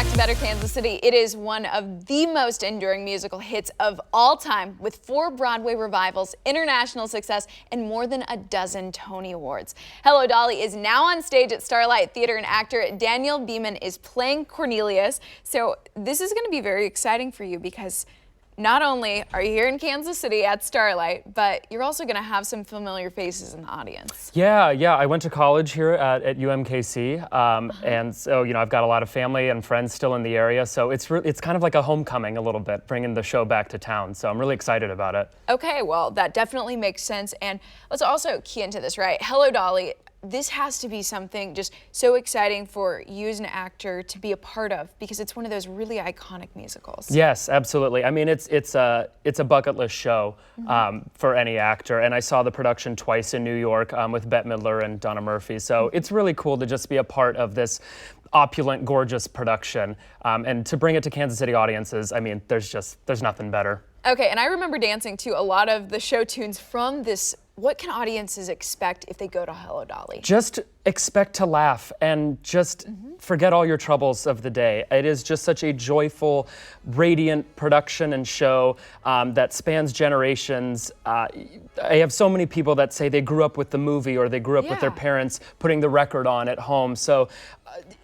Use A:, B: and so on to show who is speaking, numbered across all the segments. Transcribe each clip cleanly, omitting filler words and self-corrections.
A: back to Better Kansas City. It is one of the most enduring musical hits of all time, with 4 Broadway revivals, international success, and more than a dozen Tony Awards. Hello, Dolly is now on stage at Starlight Theatre, and actor Daniel Beeman is playing Cornelius. So this is going to be very exciting for you because not only are you here in Kansas City at Starlight, but you're also going to have some familiar faces in the audience.
B: Yeah. I went to college here at UMKC, and so I've got a lot of family and friends still in the area. So it's kind of like a homecoming a little bit, bringing the show back to town. So I'm really excited about it.
A: Okay, well that definitely makes sense, and let's also key into this, right? Hello, Dolly. This has to be something just so exciting for you as an actor to be a part of, because it's one of those really iconic musicals.
B: Yes, absolutely. I mean, it's a bucket list show for any actor, and I saw the production twice in New York with Bette Midler and Donna Murphy. So it's really cool to just be a part of this opulent, gorgeous production, and to bring it to Kansas City audiences. I mean, there's nothing better.
A: Okay, and I remember dancing to a lot of the show tunes from this. What can audiences expect if they go to Hello, Dolly?
B: Just expect to laugh and just forget all your troubles of the day. It is just such a joyful, radiant production and show that spans generations. I have so many people that say they grew up with the movie, or they grew up with their parents putting the record on at home. So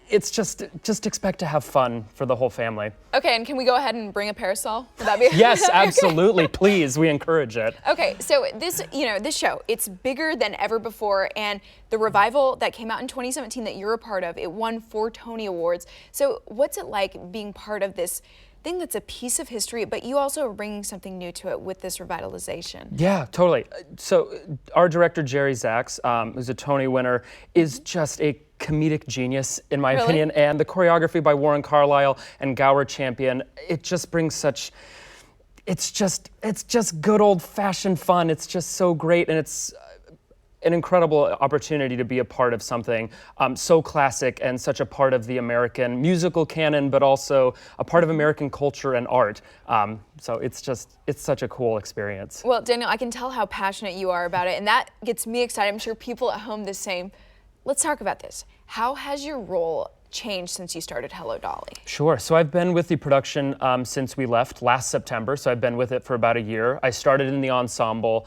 B: it's just expect to have fun for the whole family.
A: Okay, and can we go ahead and bring a parasol? Would that be?
B: Yes, absolutely. Please, we encourage it.
A: Okay, so this show, it's bigger than ever before, and the revival that came out in 2017 that you're a part of, it won 4 Tony Awards. So what's it like being part of this thing that's a piece of history, but you also are bringing something new to it with this revitalization?
B: Yeah, totally. So our director, Jerry Zaks, who's a Tony winner, is just a comedic genius, in my opinion, and the choreography by Warren Carlyle and Gower Champion, it just brings such, it's just good old-fashioned fun. It's just so great, and it's an incredible opportunity to be a part of something so classic and such a part of the American musical canon, but also a part of American culture and art. So it's such a cool experience.
A: Well, Daniel, I can tell how passionate you are about it, and that gets me excited. I'm sure people at home the same. Let's talk about this. How has your role changed since you started Hello, Dolly?
B: Sure. So I've been with the production since we left last September. So I've been with it for about a year. I started in the ensemble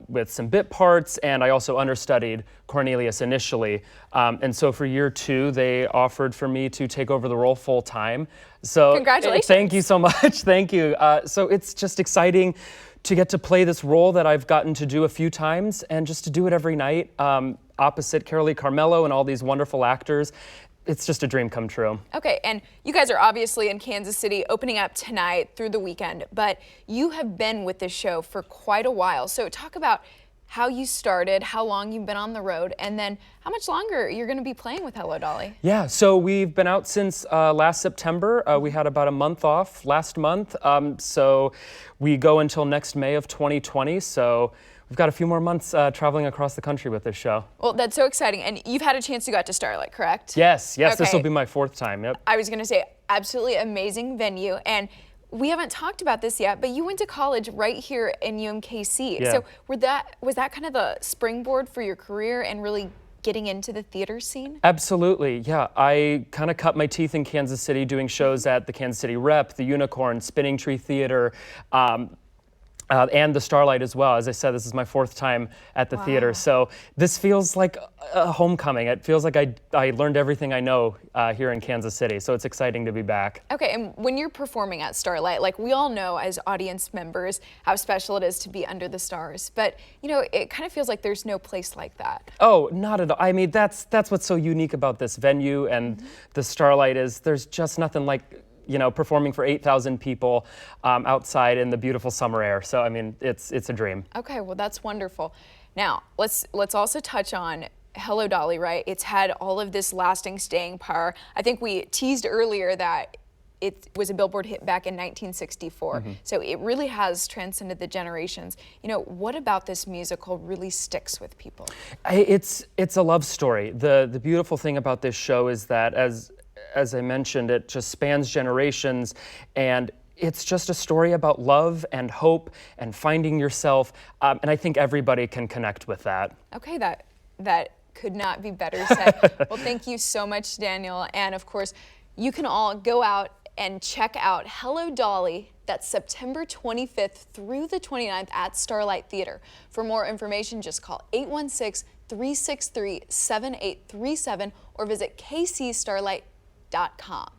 B: with some bit parts, and I also understudied Cornelius initially. And so for year 2, they offered for me to take over the role full time. So
A: congratulations.
B: Thank you so much. Thank you. So it's just exciting to get to play this role that I've gotten to do a few times, and just to do it every night opposite Carolee Carmello and all these wonderful actors. It's just a dream come true. Okay,
A: and you guys are obviously in Kansas City, opening up tonight through the weekend, but you have been with this show for quite a while. So talk about how you started, how long you've been on the road, and then how much longer you're going to be playing with Hello, Dolly.
B: Yeah, so we've been out since last September. We had about a month off last month, so we go until next May of 2020. So we've got a few more months traveling across the country with this show.
A: Well, that's so exciting. And you've had a chance to go out to Starlight, correct?
B: Yes,
A: okay.
B: This will be my 4th time, yep.
A: I was going to say, absolutely amazing venue. And we haven't talked about this yet, but you went to college right here in UMKC.
B: Yeah.
A: So was that kind of the springboard for your career and really getting into the theater scene?
B: Absolutely, yeah. I kind of cut my teeth in Kansas City doing shows at the Kansas City Rep, the Unicorn, Spinning Tree Theater, and the Starlight as well. As I said, this is my 4th time at the theater, so this feels like a homecoming. It feels like I learned everything I know here in Kansas City, so it's exciting to be back.
A: Okay, and when you're performing at Starlight, like we all know as audience members how special it is to be under the stars, but it kind of feels like there's no place like that.
B: Oh, not at all. I mean, that's what's so unique about this venue and the Starlight is there's just nothing like performing for 8,000 people outside in the beautiful summer air. So, I mean, it's a dream.
A: Okay, well, that's wonderful. Now, let's also touch on Hello, Dolly, right? It's had all of this lasting staying power. I think we teased earlier that it was a Billboard hit back in 1964. So it really has transcended the generations. What about this musical really sticks with people?
B: It's a love story. The beautiful thing about this show is that, as I mentioned, it just spans generations, and it's just a story about love and hope and finding yourself, and I think everybody can connect with that.
A: Okay, that could not be better said. Well, thank you so much, Daniel, and of course, You can all go out and check out Hello Dolly. That's September 25th through the 29th at Starlight Theatre. For more information, just call 816-363-7837 or visit kcstarlight.com.